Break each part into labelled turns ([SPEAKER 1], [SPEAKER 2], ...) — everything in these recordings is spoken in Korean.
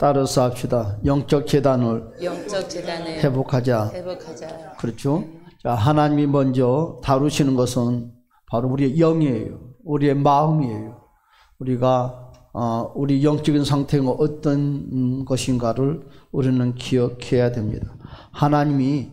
[SPEAKER 1] 따라서 합시다. 영적 재단을 회복하자. 그렇죠? 자, 하나님이 먼저 다루시는 것은 바로 우리의 영이에요. 우리의 마음이에요. 우리가 우리 영적인 상태가 어떤 것인가를 우리는 기억해야 됩니다. 하나님이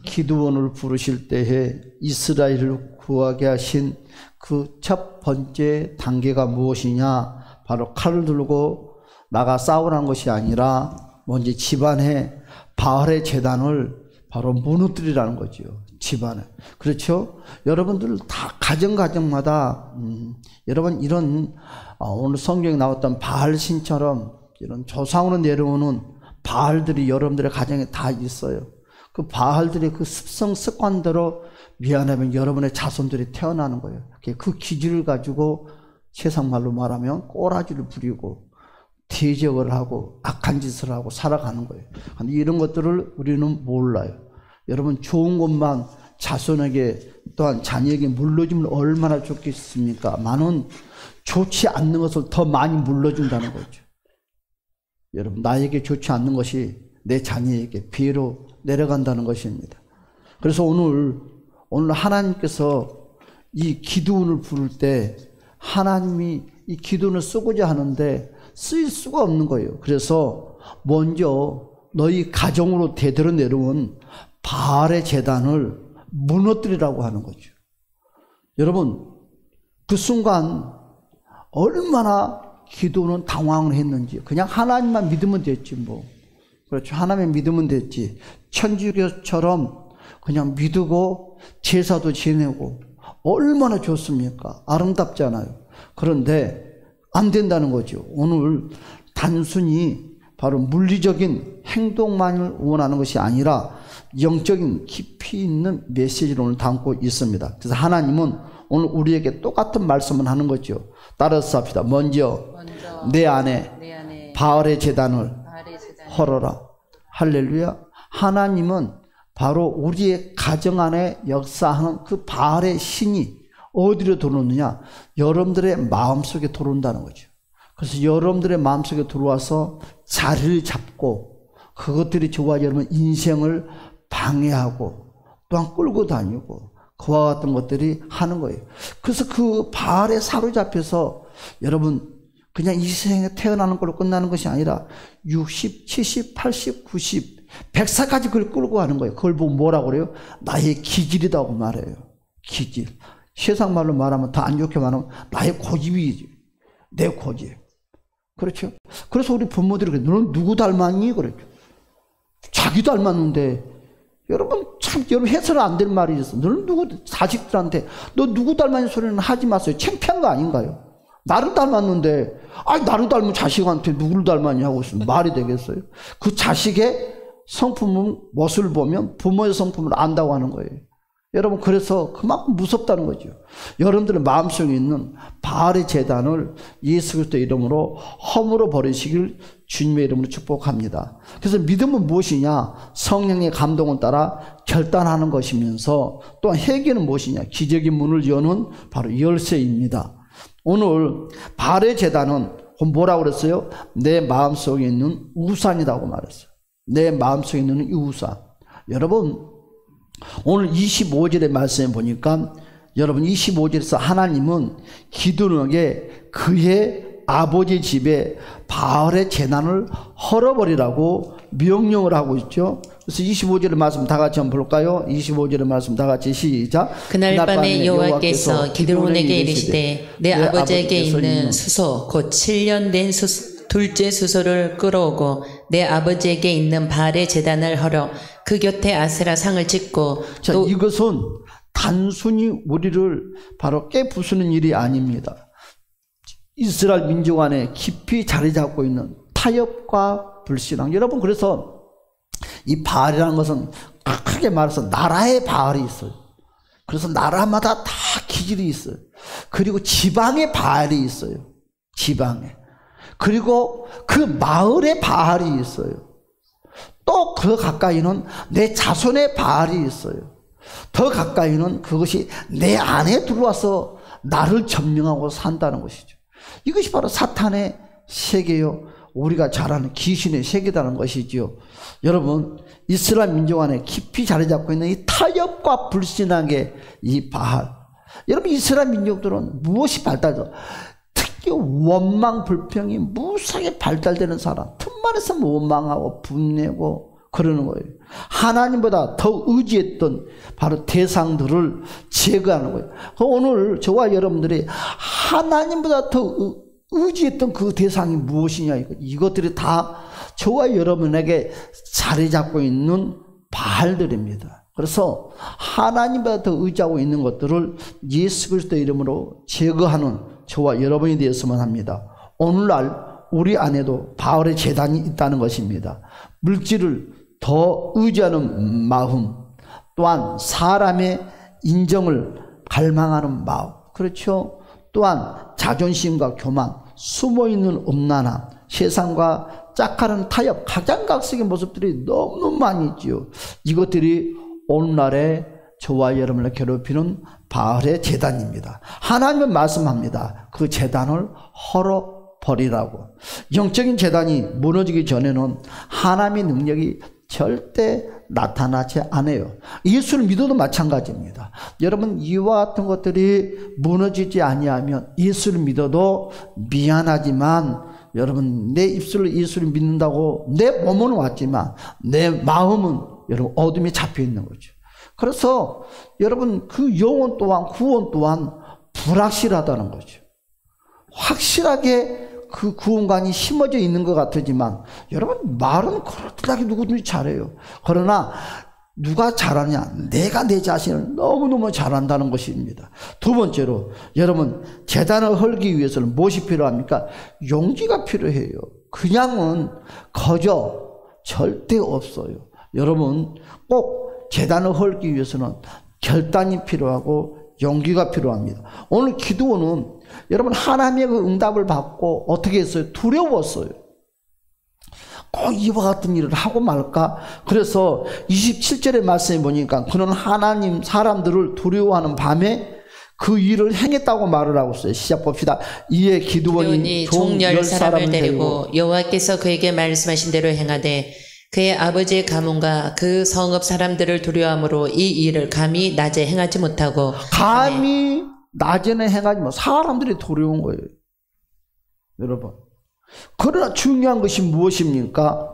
[SPEAKER 1] 기드온을 부르실 때에 이스라엘을 구하게 하신 그 첫 번째 단계가 무엇이냐? 바로 칼을 들고 나가 싸우라는 것이 아니라 먼저 집안에 바알의 제단을 바로 무너뜨리라는 거죠. 집안에. 그렇죠? 여러분들 다 가정마다 여러분 이런 오늘 성경에 나왔던 바알 신처럼 이런 조상으로 내려오는 바알들이 여러분들의 가정에 다 있어요. 그 바알들의 그 습성 습관대로 미안하면 여러분의 자손들이 태어나는 거예요. 그 기질을 가지고 세상 말로 말하면 꼬라지를 부리고 대적을 하고 악한 짓을 하고 살아가는 거예요. 근데 이런 것들을 우리는 몰라요. 여러분 좋은 것만 자손에게 또한 자녀에게 물려주면 얼마나 좋겠습니까? 많은 좋지 않는 것을 더 많이 물려준다는 거죠. 여러분 나에게 좋지 않는 것이 내 자녀에게 비로 내려간다는 것입니다. 그래서 오늘 하나님께서 이 기드온을 부를 때 하나님이 이 기드온을 쓰고자 하는데 쓰일 수가 없는 거예요. 그래서 먼저 너희 가정으로 대대로 내려온 바알의 제단을 무너뜨리라고 하는 거죠. 여러분 그 순간 얼마나 기드온은 당황을 했는지. 그냥 하나님만 믿으면 됐지 뭐. 그렇죠. 하나님 믿으면 됐지. 천주교처럼 그냥 믿고 제사도 지내고 얼마나 좋습니까? 아름답잖아요. 그런데 안 된다는 거죠. 오늘 단순히 바로 물리적인 행동만을 원하는 것이 아니라 영적인 깊이 있는 메시지를 오늘 담고 있습니다. 그래서 하나님은 오늘 우리에게 똑같은 말씀을 하는 거죠. 따라서 합시다. 먼저 내 안에 바알의 제단을 헐어라. 할렐루야. 하나님은 바로 우리의 가정 안에 역사하는 그 바알의 신이 어디로 들어오느냐? 여러분들의 마음속에 들어온다는 거죠. 그래서 여러분들의 마음속에 들어와서 자리를 잡고 그것들이 좋아 여러분 인생을 방해하고 또한 끌고 다니고 그와 같은 것들이 하는 거예요. 그래서 그 바알에 사로잡혀서 여러분 그냥 이 세상에 태어나는 걸로 끝나는 것이 아니라 60, 70, 80, 90, 100살까지 그걸 끌고 가는 거예요. 그걸 보고 뭐라고 그래요? 나의 기질이라고 말해요. 기질. 세상 말로 말하면 더 안 좋게 말하면 나의 고집이지. 내 고집. 그렇죠? 그래서 우리 부모들이 그래. 너는 누구 닮았니? 그랬죠. 자기 닮았는데 여러분 참 여러분 해서는 안 될 말이 있어. 너는 누구 자식들한테 너 누구 닮았니 소리는 하지 마세요. 창피한 거 아닌가요? 나를 닮았는데 나를 닮은 자식한테 누구를 닮았냐고 있으면 말이 되겠어요? 그 자식의 성품은 멋을 보면 부모의 성품을 안다고 하는 거예요. 여러분 그래서 그만큼 무섭다는 거죠. 여러분들의 마음속에 있는 바알의 제단을 예수 그리스도의 이름으로 허물어 버리시길 주님의 이름으로 축복합니다. 그래서 믿음은 무엇이냐? 성령의 감동을 따라 결단하는 것이면서 또한 회개는 무엇이냐? 기적의 문을 여는 바로 열쇠입니다. 오늘 바알의 제단은 뭐라고 그랬어요? 내 마음속에 있는 우산이라고 말했어요. 내 마음속에 있는 이 우산. 여러분 오늘 25절의 말씀에 보니까 여러분 25절에서 하나님은 기드온에게 그의 아버지 집에 바알의 제단을 헐어버리라고 명령을 하고 있죠. 그래서 25절의 말씀 다 같이 한번 볼까요? 25절의 말씀 다 같이 시작.
[SPEAKER 2] 그날 밤에 여호와께서 기드온에게 이르시되 내 아버지에게 있는 수소 곧 7년 된 둘째 수소를 끌어오고 내 아버지에게 있는 바알의 제단을 헐어 그 곁에 아세라 상을 짓고
[SPEAKER 1] 자, 이것은 단순히 우리를 바로 깨부수는 일이 아닙니다. 이스라엘 민족 안에 깊이 자리 잡고 있는 타협과 불신앙. 여러분 그래서 이 바알이라는 것은 크게 말해서 나라의 바알이 있어요. 그래서 나라마다 다 기질이 있어요. 그리고 지방의 바알이 있어요. 지방에. 그리고 그 마을에 바알이 있어요. 또 그 가까이는 내 자손의 바알이 있어요. 더 가까이는 그것이 내 안에 들어와서 나를 점령하고 산다는 것이죠. 이것이 바로 사탄의 세계요. 우리가 잘 아는 귀신의 세계다는 것이지요. 여러분, 이스라엘 민족 안에 깊이 자리 잡고 있는 이 타협과 불신앙의 이 바알. 여러분, 이스라엘 민족들은 무엇이 발달돼? 특히 원망, 불평이 무수하게 발달되는 사람. 틈만에서 원망하고 분내고 그러는 거예요. 하나님보다 더 의지했던 바로 대상들을 제거하는 거예요. 오늘 저와 여러분들이 하나님보다 더 의지했던 그 대상이 무엇이냐, 이것들이 다 저와 여러분에게 자리 잡고 있는 바알들입니다. 그래서 하나님보다 더 의지하고 있는 것들을 예수 그리스도의 이름으로 제거하는 저와 여러분이 되었으면 합니다. 오늘날 우리 안에도 바알의 제단이 있다는 것입니다. 물질을 더 의지하는 마음, 또한 사람의 인정을 갈망하는 마음, 그렇죠? 또한 자존심과 교만, 숨어있는 음란함, 세상과 짝하는 타협, 각양각색의 모습들이 너무 많이 있지요. 이것들이 오늘날의 저와 여러분을 괴롭히는 바알의 제단입니다. 하나님은 말씀합니다. 그 제단을 헐어버리라고. 영적인 제단이 무너지기 전에는 하나님의 능력이 절대 나타나지 않아요. 예수를 믿어도 마찬가지입니다. 여러분, 이와 같은 것들이 무너지지 아니하면 예수를 믿어도 미안하지만, 여러분, 내 입술로 예수를 믿는다고 내 몸은 왔지만 내 마음은 여러분 어둠에 잡혀 있는 거죠. 그래서 여러분, 그 영혼 또한, 구원 또한 불확실하다는 거죠. 확실하게 그 구원관이 심어져 있는 것 같지만, 여러분, 말은 그렇게 누구든지 잘해요. 그러나 누가 잘하냐? 내가 내 자신을 너무너무 잘한다는 것입니다. 두 번째로, 여러분, 제단을 헐기 위해서는 무엇이 필요합니까? 용기가 필요해요. 그냥은 거저 절대 없어요. 여러분, 꼭 제단을 헐기 위해서는 결단이 필요하고 용기가 필요합니다. 오늘 기드온은 여러분, 하나님의 그 응답을 받고 어떻게 했어요? 두려웠어요. 꼭 이와 같은 일을 하고 말까? 그래서 27절의 말씀에 보니까 그는 하나님 사람들을 두려워하는 밤에 그 일을 행했다고 말을 하고 있어요. 시작 봅시다. 이에 기드온이 종 10사람을 데리고
[SPEAKER 2] 여호와께서 그에게 말씀하신 대로 행하되 그의 아버지의 가문과 그 성읍 사람들을 두려워함으로 이 일을 감히 낮에 행하지 못하고,
[SPEAKER 1] 감히 낮에는 행하지 못, 사람들이 두려운 거예요. 여러분, 그러나 중요한 것이 무엇입니까?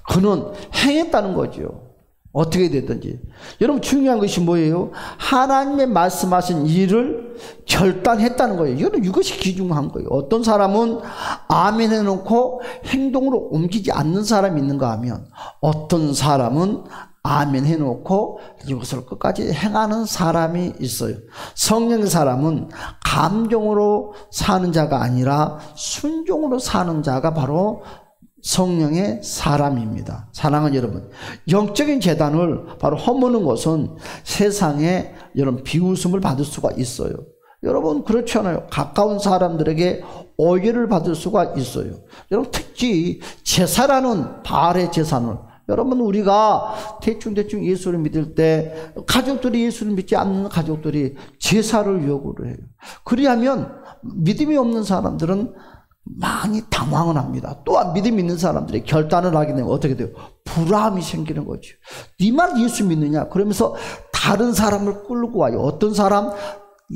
[SPEAKER 1] 그는 행했다는 거죠. 어떻게 됐든지. 여러분, 중요한 것이 뭐예요? 하나님의 말씀하신 일을 결단했다는 거예요. 여러분, 이것이 귀중한 거예요. 어떤 사람은 아멘 해놓고 행동으로 옮기지 않는 사람이 있는가 하면, 어떤 사람은 아멘 해놓고 이것을 끝까지 행하는 사람이 있어요. 성령의 사람은 감정으로 사는 자가 아니라 순종으로 사는 자가 바로 성령의 사람입니다. 사랑하는 여러분, 영적인 제단을 바로 허무는 것은 세상에 여러분 비웃음을 받을 수가 있어요. 여러분, 그렇지 않아요? 가까운 사람들에게 오해를 받을 수가 있어요. 여러분, 특히 제사라는 바알의 제사는, 여러분, 우리가 대충 예수를 믿을 때 가족들이 예수를 믿지 않는 가족들이 제사를 요구를 해요. 그리하면 믿음이 없는 사람들은 많이 당황을 합니다. 또한 믿음이 있는 사람들이 결단을 하게 되면 어떻게 돼요? 불안함이 생기는 거죠. 네 말 예수 믿느냐? 그러면서 다른 사람을 끌고 와요. 어떤 사람?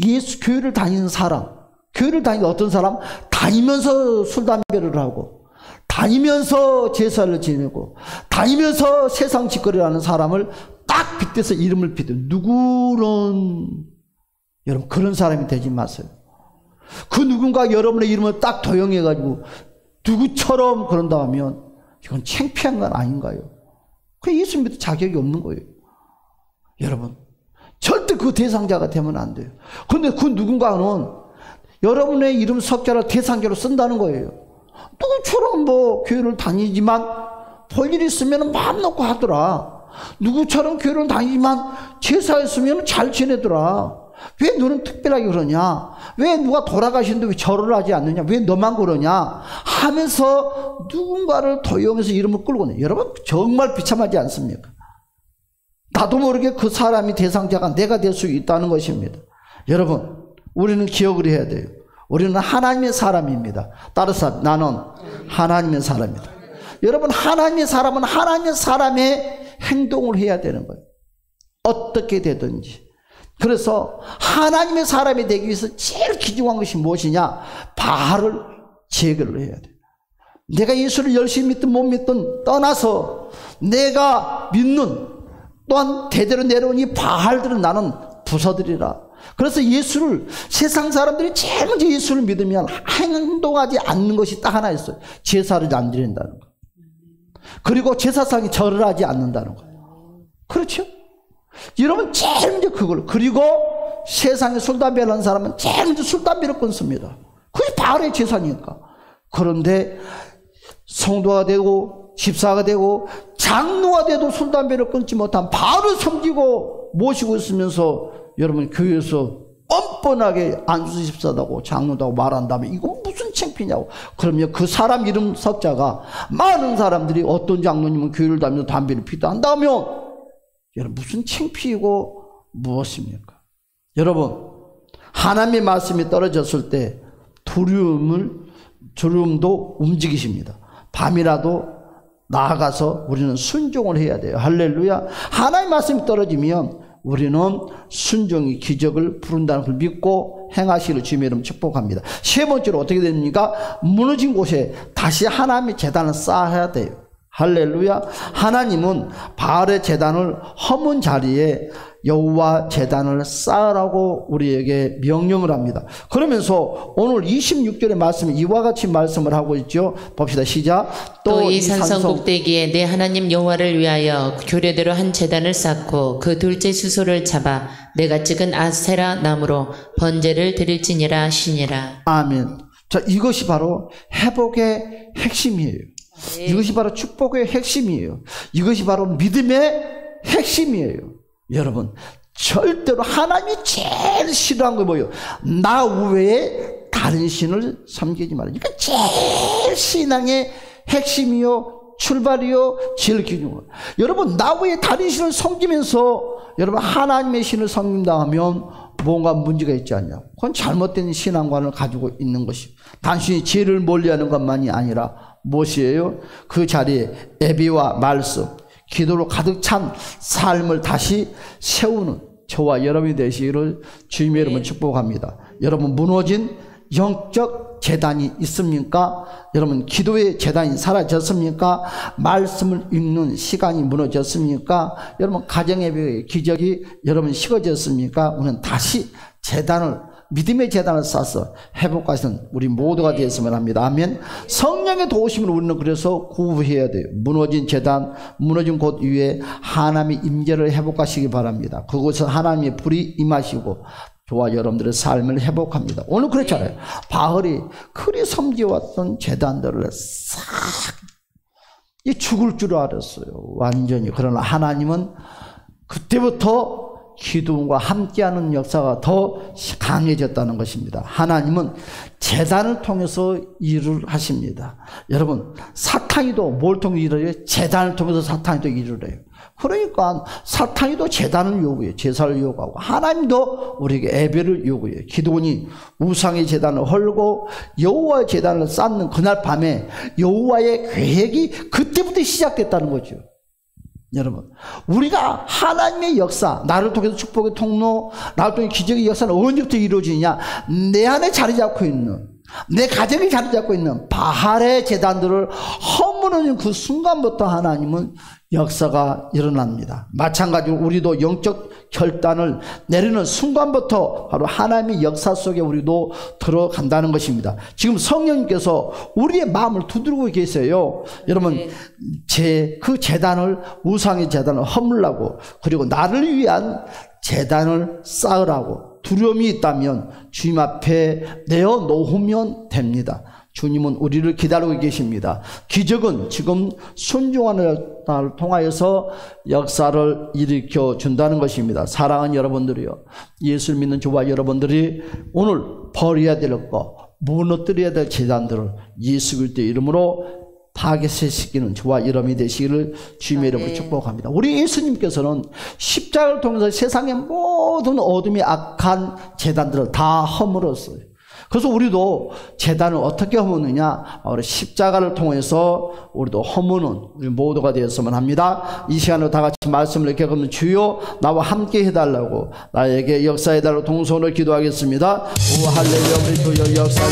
[SPEAKER 1] 예수 교회를 다니는 사람. 교회를 다니는 어떤 사람? 다니면서 술 담배를 하고, 다니면서 제사를 지내고, 다니면서 세상 짓거리를 하는 사람을 딱 빗대서 이름을 빗대요. 누구는, 여러분, 그런 사람이 되지 마세요. 그 누군가 여러분의 이름을 딱 도용해가지고 누구처럼 그런다 하면 이건 창피한 건 아닌가요? 그 예수 믿을 자격이 없는 거예요. 여러분, 절대 그 대상자가 되면 안 돼요. 근데 그 누군가는 여러분의 이름 석자를 대상자로 쓴다는 거예요. 누구처럼 뭐 교회를 다니지만 볼 일 있으면 마음 놓고 하더라. 누구처럼 교회를 다니지만 제사했으면 잘 지내더라. 왜 너는 특별하게 그러냐? 왜 누가 돌아가시는데 왜 절을 하지 않느냐? 왜 너만 그러냐? 하면서 누군가를 도용해서 이름을 끌고 오네. 여러분, 정말 비참하지 않습니까? 나도 모르게 그 사람이 대상자가 내가 될 수 있다는 것입니다. 여러분, 우리는 기억을 해야 돼요. 우리는 하나님의 사람입니다. 따라서 나는 하나님의 사람이다. 여러분, 하나님의 사람은 하나님의 사람의 행동을 해야 되는 거예요. 어떻게 되든지. 그래서 하나님의 사람이 되기 위해서 제일 귀중한 것이 무엇이냐? 바알을 제거를 해야 돼요. 내가 예수를 열심히 믿든 못 믿든 떠나서 내가 믿는 또한 대대로 내려온 이 바알들은 나는 부숴드리라. 그래서 예수를, 세상 사람들이 제일 먼저 예수를 믿으면 행동하지 않는 것이 딱 하나 있어요. 제사를 안 드린다는 거. 그리고 제사상에 절을 하지 않는다는 거예요. 그렇죠? 여러분, 제일 먼저 그걸. 그리고 세상에 술 담배를 하는 사람은 제일 먼저 술 담배를 끊습니다. 그게 바알의 제사니까. 그런데 성도가 되고 집사가 되고 장로가 돼도 술 담배를 끊지 못한 바알을 섬기고 모시고 있으면서 여러분, 교회에서 뻔뻔하게 안수 집사다고 장로다고 말한다면 이건 무슨 창피냐고. 그러면 그 사람 이름 석자가 많은 사람들이 어떤 장로님은 교회를 다니면서 담배를 피다 한다면 여러분, 무슨 창피이고 무엇입니까? 여러분, 하나님의 말씀이 떨어졌을 때 두려움도 움직이십니다. 밤이라도 나아가서 우리는 순종을 해야 돼요. 할렐루야. 하나님의 말씀이 떨어지면 우리는 순종이 기적을 부른다는 걸 믿고 행하시기를 주님의 이름으로 축복합니다. 세 번째로 어떻게 됩니까? 무너진 곳에 다시 하나님의 제단을 쌓아야 돼요. 할렐루야. 하나님은 바알의 제단을 허문 자리에 여호와 제단을 쌓으라고 우리에게 명령을 합니다. 그러면서 오늘 26절의 말씀에 이와 같이 말씀을 하고 있죠. 봅시다. 시작.
[SPEAKER 2] 또 이 산성 꼭대기에 내 하나님 여호와를 위하여 교례대로 한 제단을 쌓고 그 둘째 수소를 잡아 내가 찍은 아세라 나무로 번제를 드릴지니라 하시니라.
[SPEAKER 1] 아멘. 자, 이것이 바로 회복의 핵심이에요. 네. 이것이 바로 축복의 핵심이에요. 이것이 바로 믿음의 핵심이에요. 여러분, 절대로 하나님이 제일 싫어하는 게 뭐예요? 나 외에 다른 신을 섬기지 말아요. 그러니까 제일 신앙의 핵심이요, 출발이요, 제일 기준이요. 여러분, 나 외에 다른 신을 섬기면서 여러분 하나님의 신을 섬긴다 하면 뭔가 문제가 있지 않냐? 그건 잘못된 신앙관을 가지고 있는 것이요. 단순히 죄를 멀리하는 것만이 아니라 무엇이에요? 그 자리에 예배와 말씀, 기도로 가득 찬 삶을 다시 세우는 저와 여러분이 되시기를 주님의 이름으로 축복합니다. 여러분, 무너진 영적 제단이 있습니까? 여러분, 기도의 제단이 사라졌습니까? 말씀을 읽는 시간이 무너졌습니까? 여러분, 가정예배의 기적이 여러분 식어졌습니까? 우리는 다시 제단을, 믿음의 제단을 쌓아서 회복하시는 우리 모두가 되었으면 합니다. 아멘. 성령의 도우심을 우리는 그래서 구해야 돼요. 무너진 제단, 무너진 곳 위에 하나님의 임재를 회복하시기 바랍니다. 그곳에 하나님의 불이 임하시고 저와 여러분들의 삶을 회복합니다. 오늘 그렇잖아요. 바알이 그리 섬겨왔던 제단들을 싹 죽을 줄 알았어요. 완전히. 그러나 하나님은 그때부터 기도원과 함께하는 역사가 더 강해졌다는 것입니다. 하나님은 제단을 통해서 일을 하십니다. 여러분, 사탄이도 뭘 통해 일을 해요? 제단을 통해서 사탄이도 일을 해요. 그러니까 사탄이도 제단을 요구해요. 제사를 요구하고 하나님도 우리에게 예배를 요구해요. 기도원이 우상의 제단을 헐고 여호와의 제단을 쌓는 그날 밤에 여호와의 계획이 그때부터 시작됐다는 거죠. 여러분, 우리가 하나님의 역사, 나를 통해서 축복의 통로, 나를 통해 기적의 역사는 언제부터 이루어지냐? 내 안에 자리 잡고 있는, 내 가정이 자리 잡고 있는 바알의 제단들을 허무는 그 순간부터 하나님은 역사가 일어납니다. 마찬가지로 우리도 영적 결단을 내리는 순간부터 바로 하나님의 역사 속에 우리도 들어간다는 것입니다. 지금 성령님께서 우리의 마음을 두드리고 계세요. 여러분, 그 제단을, 우상의 제단을 허물라고, 그리고 나를 위한 제단을 쌓으라고 두려움이 있다면 주님 앞에 내어놓으면 됩니다. 주님은 우리를 기다리고 계십니다. 기적은 지금 순종하는 날을 통하여서 역사를 일으켜 준다는 것입니다. 사랑하는 여러분들이요, 예수를 믿는 저와 여러분들이 오늘 버려야 될 것, 무너뜨려야 될 제단들을 예수 그리스도의 이름으로 타겟시키는 저와 여러분이 되시기를 주님의 이름으로 축복합니다. 우리 예수님께서는 십자가를 통해서 세상의 모든 어둠이 악한 제단들을 다 허물었어요. 그래서 우리도 제단을 어떻게 허무느냐? 우리 십자가를 통해서 우리도 허무는 우리 모두가 되었으면 합니다. 이 시간으로 다 같이 말씀을 이렇게 하면 주여 나와 함께 해달라고, 나에게 역사해달라고 동선을 기도하겠습니다. 오 할렐루야. 우리 주여 역사